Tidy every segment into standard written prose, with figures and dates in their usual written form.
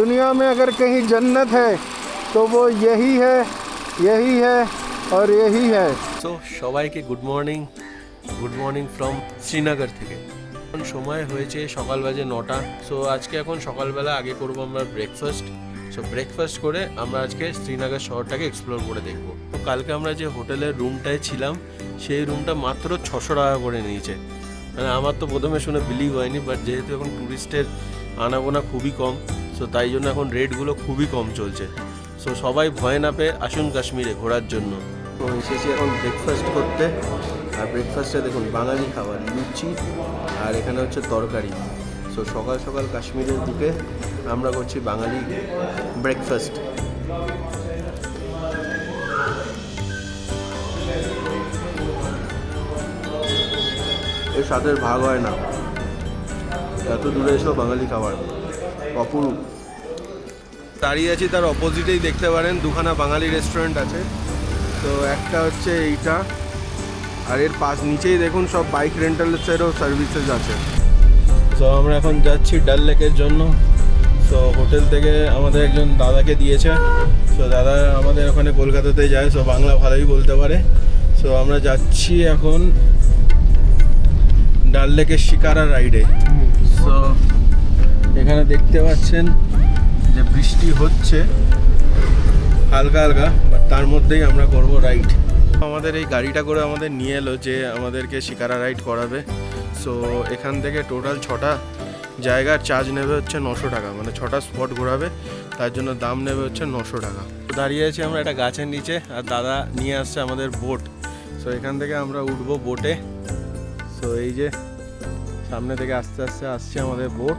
दुनिया में अगर कहीं जन्नत है तो वो यही है और यही है। সো সবাইকে গুড মর্নিং ফ্রম শ্রীনগর থেকে। এখন সময় হয়েছে সকাল বাজে 9টা। সো আজকে এখন সকালবেলা আগে করব আমরা ব্রেকফাস্ট। সো ব্রেকফাস্ট করে আমরা আজকে শ্রীনগর শহরটাকে এক্সপ্লোর করে দেখব। তো কালকে আমরা যে হোটেলের রুমটায় ছিলাম সেই রুমটা মাত্র 600 টাকা করে নিয়েছে। মানে আমার তো প্রথমে শুনে বিলিভ হয়নি, বাট যেহেতু এখন ট্যুরিস্টের আনাগোনা খুবই কম, সো তাই জন্য এখন রেটগুলো খুবই কম চলছে। সো সবাই ভয় না পেয়ে আসুন কাশ্মীরে ঘোরার জন্য। তো এসেছি এখন ব্রেকফাস্ট করতে। আর ব্রেকফাস্টে দেখুন বাঙালি খাবার, লুচি আর এখানে হচ্ছে তরকারি। সো সকাল সকাল কাশ্মীরের দিকে আমরা করছি বাঙালি ব্রেকফাস্ট। এর স্বাদের ভাগ হয় না, এত দূরে এসেও বাঙালি খাবার অপরূপ। দাঁড়িয়ে আছি তার অপোজিটেই দেখতে পারেন দুখানা বাঙালি রেস্টুরেন্ট আছে। তো একটা হচ্ছে এইটা, আর এর পাশ নিচেই দেখুন সব বাইক রেন্টালসেরও সার্ভিসেস আছে। তো আমরা এখন যাচ্ছি ডাল লেকের জন্য। সো হোটেল থেকে আমাদের একজন দাদাকে দিয়েছে। সো দাদা আমাদের ওখানে কলকাতাতে যায়, সো বাংলা ভালোই বলতে পারে। সো আমরা যাচ্ছি এখন ডাল লেকের শিকারা রাইডে। সো এখানে দেখতে পাচ্ছেন যে বৃষ্টি হচ্ছে হালকা হালকা, বাট তার মধ্যেই আমরা করব রাইড। আমাদের এই গাড়িটা করে আমাদের নিয়ে এলো যে আমাদেরকে শিকারা রাইড করাবে। সো এখান থেকে টোটাল 6টা জায়গার চার্জ নেবে হচ্ছে 900 টাকা, মানে 6টা স্পট ঘোরাবে, তার জন্য দাম নেবে হচ্ছে 900 টাকা। দাঁড়িয়ে আছি আমরা একটা গাছের নিচে, আর দাদা নিয়ে আসছে আমাদের বোট। সো এখান থেকে আমরা উঠবো বোটে। সো এই যে সামনে থেকে আস্তে আস্তে আসছে আমাদের বোট।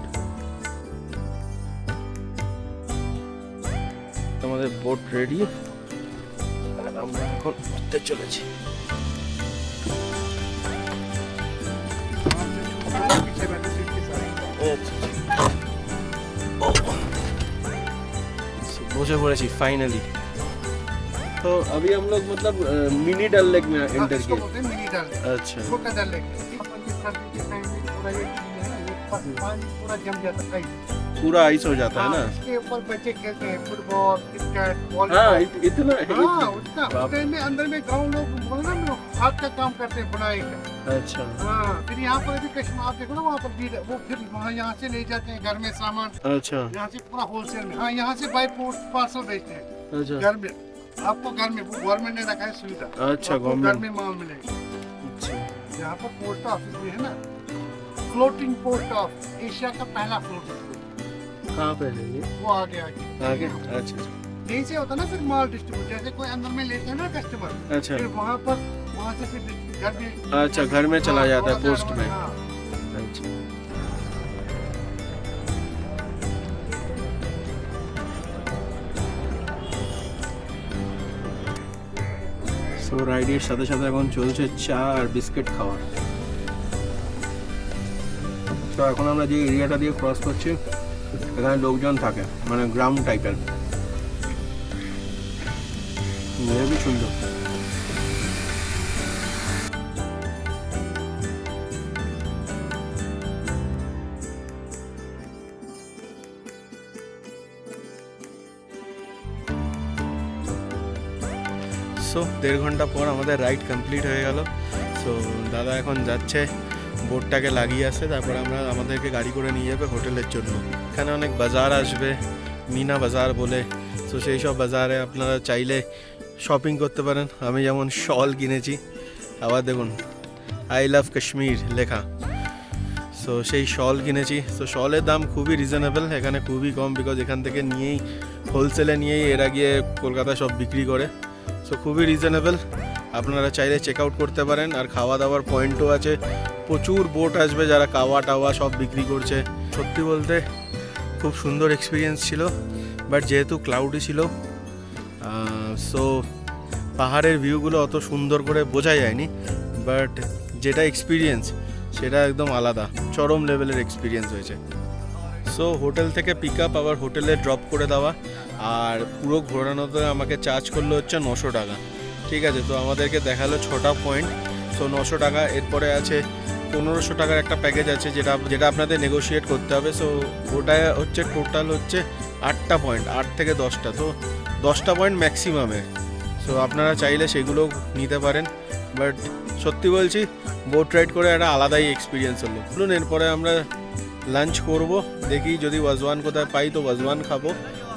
আমাদের বোট রেডি, আমরা এখন উঠতে চলেছি। बसे पड़े फाइनली। तो अभी हम लोग मतलब मिनी डल लेक में एंटर किए। मिनी डल अच्छा, छोटा डल लेक पूरा जम जाता है, पूरा आइस हो जाता है ना। इसके ऊपर बच्चे खेलते हैं फुटबॉल, क्रिकेट, वॉलीबॉल। हाँ इतना उतना उसके में अंदर में गाँव लोग बोलना ना हाथ का काम करते हैं बुनाई का। अच्छा हाँ, फिर यहाँ पर भी कश्मीर आप देखो ना, वहाँ पर भी वो फिर वहाँ यहाँ से ले जाते हैं घर में सामान। अच्छा यहाँ से पूरा होलसेल में, हाँ यहाँ से बाय पोस्ट पार्सल बेचते हैं अच्छा घर में। आपको घर में वो गवर्नमेंट ने रखा है सुविधा, अच्छा आपको घर गवर्नमेंट। में माल मिलेगा। अच्छा यहाँ पर पोस्ट ऑफिस भी है ना, फ्लोटिंग पोस्ट ऑफिस, एशिया का पहला फ्लोटिंग, कहाँ पे है ये? वो आगे आगे आगे अच्छा यहीं से होता है ना। फिर माल डिस्ट्रीब्यूट, जैसे कोई अंदर में लेते हैं ना कस्टमर, अच्छा फिर वहाँ से फिर घर में, अच्छा घर में चला जाता है हाँ, पोस्ट में। हाँ। अच्छा সো রাইডের সাথে সাথে এখন চলছে চা আর বিস্কিট খাওয়া। তো এখন আমরা যে এরিয়াটা দিয়ে ক্রস করছি এখানে লোকজন থাকে, মানে গ্রাউন্ড টাইপের, খুবই সুন্দর। সো 1.5 ঘন্টা পর আমাদের রাইড কমপ্লিট হয়ে গেল। সো দাদা এখন যাচ্ছে বোটটাকে লাগিয়ে আসে, তারপর আমরা আমাদেরকে গাড়ি করে নিয়ে যাবে হোটেলের জন্য। এখানে অনেক বাজার আসবে, মিনা বাজার বলে। সো সেই সব বাজারে আপনারা চাইলে শপিং করতে পারেন। আমি যেমন শল কিনেছি, আবার দেখুন আই লাভ কাশ্মীর লেখা। সো সেই শল কিনেছি। সো শলের দাম খুবই রিজনেবল, এখানে খুবই কম, বিকজ এখান থেকে নিয়েই হোলসেলে নিয়েই এরা গিয়ে কলকাতায় সব বিক্রি করে। সো খুবই রিজনেবল, আপনারা চাইলে চেক আউট করতে পারেন। আর খাওয়া দাওয়ার পয়েন্টও আছে, প্রচুর বোট আসবে যারা কাওয়া টাওয়া সব বিক্রি করছে। সত্যি বলতে খুব সুন্দর এক্সপিরিয়েন্স ছিল, বাট যেহেতু ক্লাউডি ছিল সো পাহাড়ের ভিউগুলো অত সুন্দর করে বোঝা যায়নি, বাট যেটা এক্সপিরিয়েন্স সেটা একদম আলাদা, চরম লেভেলের এক্সপিরিয়েন্স হয়েছে। সো হোটেল থেকে পিক আপ, আবার হোটেলে ড্রপ করে দেওয়া, আর পুরো ঘোরানোতে আমাকে চার্জ করলো হচ্ছে 900 টাকা। ঠিক আছে, তো আমাদেরকে দেখালো 6টা পয়েন্ট। সো 900 টাকা। এরপরে আছে 1500 টাকার একটা প্যাকেজ আছে যেটা আপনাদের নেগোশিয়েট করতে হবে। সো ওটা হচ্ছে টোটাল হচ্ছে 8টা পয়েন্ট, 8 থেকে 10টা, তো 10টা পয়েন্ট ম্যাক্সিমামের। সো আপনারা চাইলে সেগুলো নিতে পারেন। বাট সত্যি বলছি, বোট রাইড করে একটা আলাদাই এক্সপিরিয়েন্স হলো। বলুন, এরপরে আমরা লাঞ্চ করব, দেখি যদি ওয়াজওয়ান কোথায় পাই তো ওয়াজওয়ান খাবো,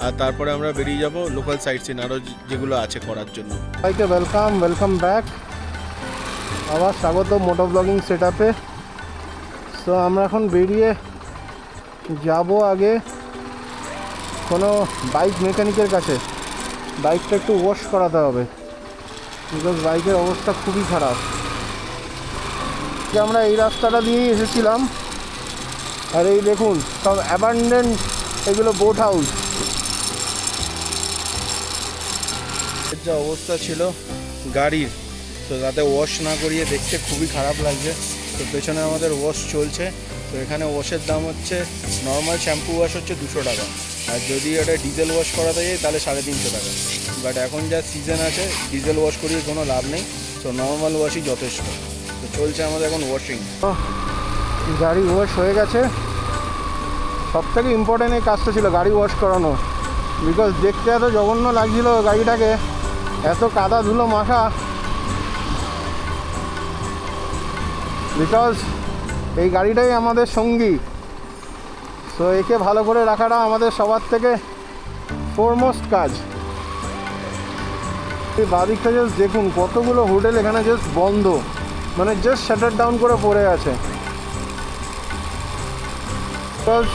আর তারপরে আমরা বেরিয়ে যাব লোকাল সাইট সিন আরও যেগুলো আছে করার জন্য। সবাইকে ওয়েলকাম ব্যাক, আবার স্বাগত মোটো ব্লগিং সেট আপে। সো আমরা এখন বেরিয়ে যাব আগে কোনো বাইক মেকানিকের কাছে। বাইকটা একটু ওয়াশ করাতে হবে, বিকজ বাইকের অবস্থা খুবই খারাপ। যে আমরা এই রাস্তাটা দিয়েই এসেছিলাম, আর এই দেখুন সব অ্যাবান্ডেন্ট এগুলো বোট হাউস। যা অবস্থা ছিল গাড়ির, তো তাতে ওয়াশ না করিয়ে দেখতে খুবই খারাপ লাগছে। তো পেছনে আমাদের ওয়াশ চলছে। তো এখানে ওয়াশের দাম হচ্ছে, নর্মাল শ্যাম্পু ওয়াশ হচ্ছে 200 টাকা, আর যদি এটা ডিজেল ওয়াশ করাতে যাই তাহলে 350 টাকা। বাট এখন যা সিজন আছে, ডিজেল ওয়াশ করিয়ে কোনো লাভ নেই, তো নর্মাল ওয়াশই যথেষ্ট। তো চলছে আমাদের এখন ওয়াশিং। গাড়ি ওয়াশ হয়ে গেছে। সব থেকে ইম্পর্টেন্ট এই কাজটা ছিল, গাড়ি ওয়াশ করানো, বিকজ দেখতে এত জঘন্য লাগছিল গাড়িটাকে, এত কাদা ধুলো মাখা। বিকজ এই গাড়িটাই আমাদের সঙ্গী, সো একে ভালো করে রাখাটা আমাদের সবার থেকে ফোরমোস্ট কাজ। এই বাদিকটা জাস্ট দেখুন, কতগুলো হোটেল এখানে জাস্ট বন্ধ, মানে জাস্ট শাটার ডাউন করে পড়ে আছে। বিকজ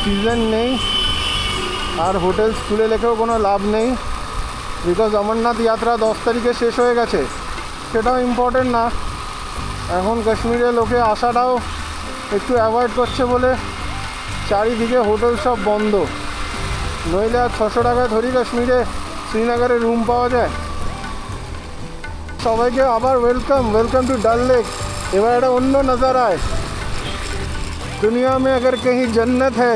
সিজন নেই, আর হোটেলস খুলে রেখেও কোনো লাভ নেই, বিকজ অমরনাথ যাত্রা 10 তারিখে শেষ হয়ে গেছে। সেটাও ইম্পর্টেন্ট না, এখন কাশ্মীরে লোকে আসাটাও একটু অ্যাভয়েড করছে বলে চারিদিকে হোটেল সব বন্ধ। নইলে আর 600 টাকায় ধরি কাশ্মীরে শ্রীনগরে রুম পাওয়া যায়। সবাইকে আবার ওয়েলকাম টু ডাল लेक। এবার একটা অন্য নজারায়। दुनिया में अगर कहीं जन्नत है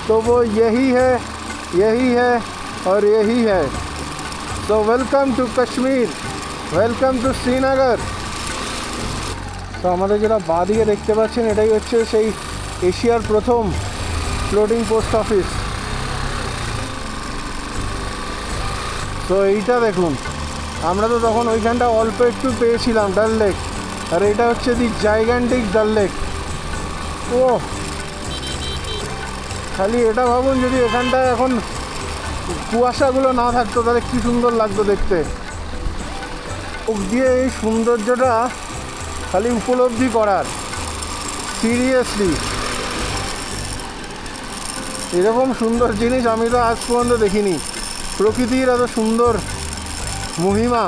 तो वो यही है और यही है। So welcome to Kashmir, welcome to Srinagar। তো আমাদের যেটা বাঁদিকে দেখতে পাচ্ছেন, এটাই হচ্ছে সেই এশিয়ার প্রথম ফ্লোটিং পোস্ট অফিস। তো এইটা দেখুন, আমরা তো তখন ওইখানটা অল্প একটু পেয়েছিলাম ডাল लेक, আর এটা হচ্ছে দি জাইগ্যান্টিক ডাল लेक। ও খালি এটা ভাবুন, যদি এখানটায় এখন কুয়াশাগুলো না থাকতো তাহলে কী সুন্দর লাগতো দেখতে। চোখ দিয়ে এই সৌন্দর্যটা খালি উপলব্ধি করার, সিরিয়াসলি এরকম সুন্দর জিনিস আমি তো আজ পর্যন্ত দেখিনি। প্রকৃতির এত সুন্দর মহিমা,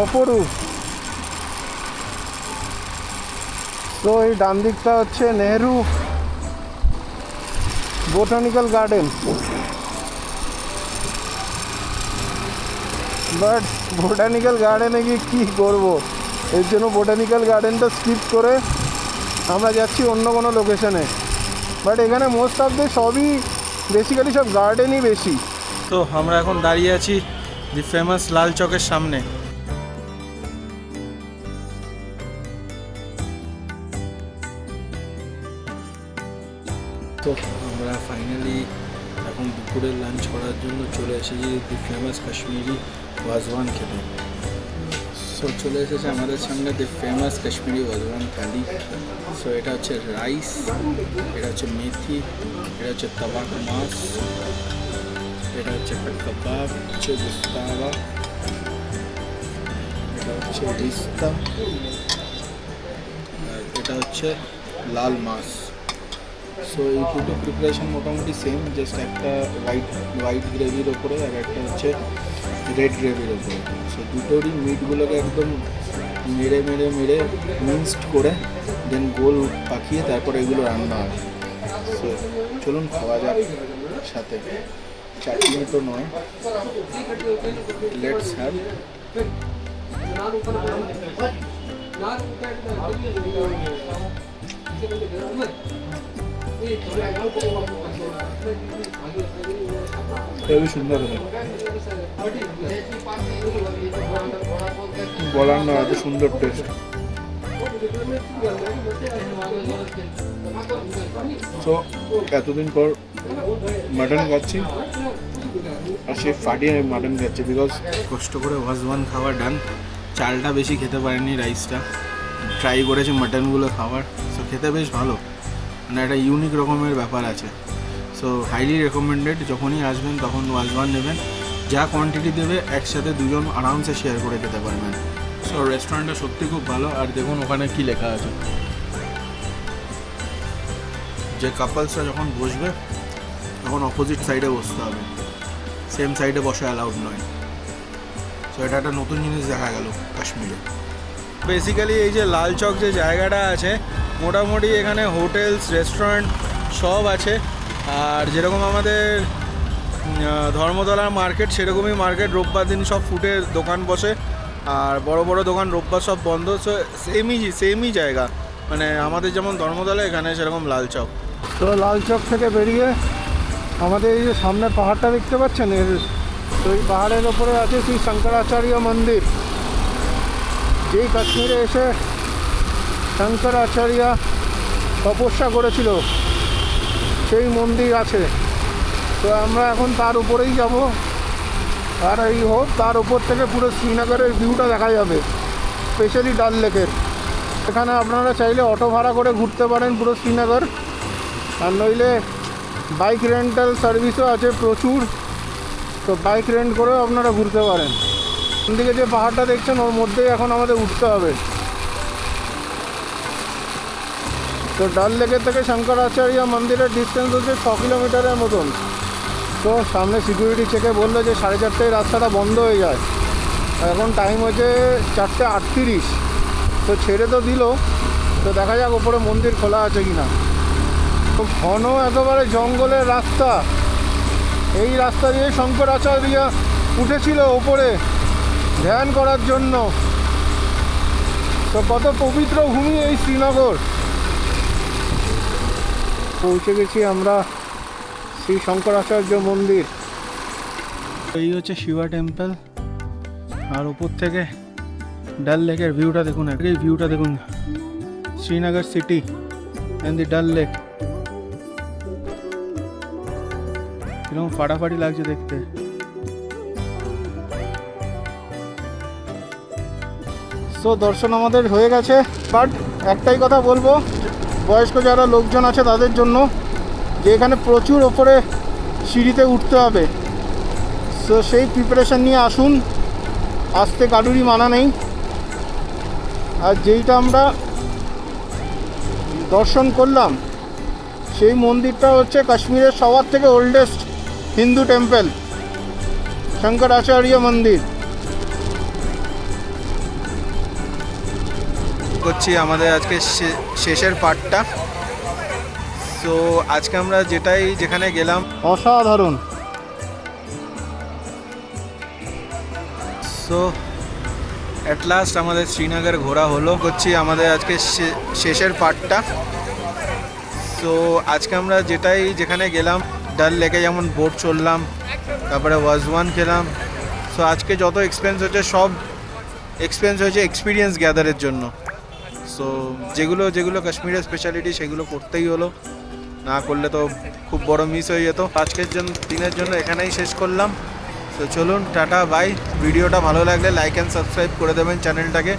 অপরূপ। তো এই ডান দিকটা হচ্ছে Nehru botanical garden. But botanical গার্ডেনে গিয়ে কী করবো, এর জন্য বোটানিক্যাল গার্ডেনটা স্কিপ করে আমরা যাচ্ছি অন্য কোনো লোকেশনে। বাট এখানে মোস্ট অফ দ্য সবই বেসিক্যালি সব গার্ডেনই বেশি। তো আমরা এখন দাঁড়িয়ে আছি দি ফেমাস লাল চকের সামনে। তো আমরা ফাইনালি এখন দুপুরের লাঞ্চ করার জন্য চলে এসেছি দি ফেমাস কাশ্মীরি ওয়াজওয়ান খেতে। সো চলে এসেছে আমাদের সামনে দি ফেমাস কাশ্মীরি ওয়াজওয়ান থালি। সো এটা হচ্ছে রাইস, এটা হচ্ছে মেথি, এটা হচ্ছে তাবাক মাছ, এটা হচ্ছে একটা কাবাব, হচ্ছে গুস্তাওয়া, এটা হচ্ছে রিস্তা, আর এটা হচ্ছে লাল মাছ। সো এই দুটো প্রিপারেশন মোটামুটি সেম, জাস্ট একটা হোয়াইট গ্রেভির ওপরে আর একটা হচ্ছে রেড গ্রেভির ওপরে। সো দুটোরই মিটগুলোকে একদম মেরে মিক্সড করে দেন গোল পাকিয়ে তারপরে এগুলো রান্না হয়। সো চলুন খাওয়া যাক, সাথে চাটনি তো নয়, লেটস হ্যাভ। খুবই সুন্দর হবে, বলার না, এত সুন্দর টেস্ট। সো এতদিন পর মাটন খাচ্ছি, আর সে ফাটিয়ে মাটন খাচ্ছে বিকজ কষ্ট করে ওয়াজওয়ান খাওয়া ডান। চালটা বেশি খেতে পারেনি, রাইসটা ট্রাই করেছে মাটনগুলো খাওয়ার। সো খেতে বেশ ভালো, মানে একটা ইউনিক রকমের ব্যাপার আছে। সো হাইলি রেকমেন্ডেড, যখনই আসবেন তখন ওয়াজওয়ান নেবেন। যা কোয়ান্টিটি দেবে একসাথে দুজন আরামসে শেয়ার করে খেতে পারবেন। সো রেস্টুরেন্টটা সত্যি খুব ভালো। আর দেখুন ওখানে কি লেখা আছে, যে কাপলসরা যখন বসবে তখন অপোজিট সাইডে বসতে হবে, সেম সাইডে বসা অ্যালাউড নয়। সো এটা একটা নতুন জিনিস দেখা গেল কাশ্মীরে। বেসিক্যালি এই যে লাল চক যে জায়গাটা আছে, মোটামুটি এখানে হোটেলস, রেস্টুরেন্ট সব আছে। আর যেরকম আমাদের ধর্মতলার মার্কেট, সেরকমই মার্কেট। রোববার দিন সব ফুডের দোকান বসে, আর বড় বড় দোকান রোববার সব বন্ধ। সো সেমই জায়গা, মানে আমাদের যেমন ধর্মতলা, এখানে সেরকম লাল চক। তো লাল চক থেকে বেরিয়ে আমাদের এই যে সামনে পাহাড়টা দেখতে পাচ্ছেন, তো এই পাহাড়ের ওপরে আছে শ্রী শঙ্করাচার্য মন্দির। যেই কাশ্মীরে এসে শঙ্করাচার্য তপস্যা করেছিল, সেই মন্দির আছে। তো আমরা এখন তার উপরেই যাব, আর এই হোক তার উপর থেকে পুরো শ্রীনগরের ভিউটা দেখা যাবে, স্পেশালি ডাল লেকের। এখানে আপনারা চাইলে অটো ভাড়া করে ঘুরতে পারেন পুরো শ্রীনগর, আর নইলে বাইক রেন্টাল সার্ভিসও আছে প্রচুর। তো বাইক রেন্ট করেও আপনারা ঘুরতে পারেন। দিকে যে পাহাড়টা দেখছেন ওর মধ্যেই এখন আমাদের উঠতে হবে। তো ডাল লেকের থেকে শঙ্করাচার্য মন্দিরের ডিস্টেন্স হচ্ছে 6 কিলোমিটারের মতন। তো সামনে সিকিউরিটি চেকে বললো যে 4:30 রাস্তাটা বন্ধ হয়ে যায়। এখন টাইম হচ্ছে 4:38। তো ছেড়ে তো দিল, তো দেখা যাক ওপরে মন্দির খোলা আছে কি না। তো ঘন একেবারে জঙ্গলের রাস্তা, এই রাস্তা দিয়ে শঙ্করাচার্য উঠেছিল ওপরে ধ্যান করার জন্য। তো কত পবিত্র ভূমি এই শ্রীনগর। পৌঁছে গেছি আমরা শ্রী শঙ্করাচার্য মন্দির। এই হচ্ছে শিবা টেম্পল, আর উপর থেকে ডাল লেকের ভিউটা দেখুন। এই ভিউটা দেখুন, শ্রীনগর সিটি অ্যান্ড দি ডাল লেক। কিরকম ফাটাফাটি লাগছে দেখতে। সো দর্শন আমাদের হয়ে গেছে, বাট একটাই কথা বলবো বয়স্ক যারা লোকজন আছে তাদের জন্য, যে এখানে প্রচুর ওপরে সিঁড়িতে উঠতে হবে। সো সেই প্রিপারেশান নিয়ে আসুন, আসতে কারুরই মানা নেই। আর যেইটা আমরা দর্শন করলাম, সেই মন্দিরটা হচ্ছে কাশ্মীরের সবার থেকে ওল্ডেস্ট হিন্দু টেম্পল, শঙ্করাচার্য মন্দির। করছি আমাদের আজকে শেষের পার্টটা। সো আজকে আমরা যেখানে গেলাম, অসাধারণ। সো অ্যাট লাস্ট আমাদের শ্রীনগর ঘোরা হলো। করছি আমাদের আজকে শেষের পার্টটা। সো আজকে আমরা যেখানে গেলাম, ডাল লেকে যেমন বোট চললাম, তারপরে ওয়াজওয়ান খেলাম। সো আজকে যত এক্সপেন্স হচ্ছে, সব এক্সপেন্স হয়েছে এক্সপিরিয়েন্স গ্যাদারের জন্য। সো যেগুলো কাশ্মীরের স্পেশালিটি, সেগুলো করতেই হলো, না করলে তো খুব বড় মিস হয়ে যেত। আজকের দিনের জন্য এখানেই শেষ করলাম। তো চলুন, টাটা, বাই। ভিডিওটা ভালো লাগলে লাইক অ্যান্ড সাবস্ক্রাইব করে দেবেন চ্যানেলটাকে।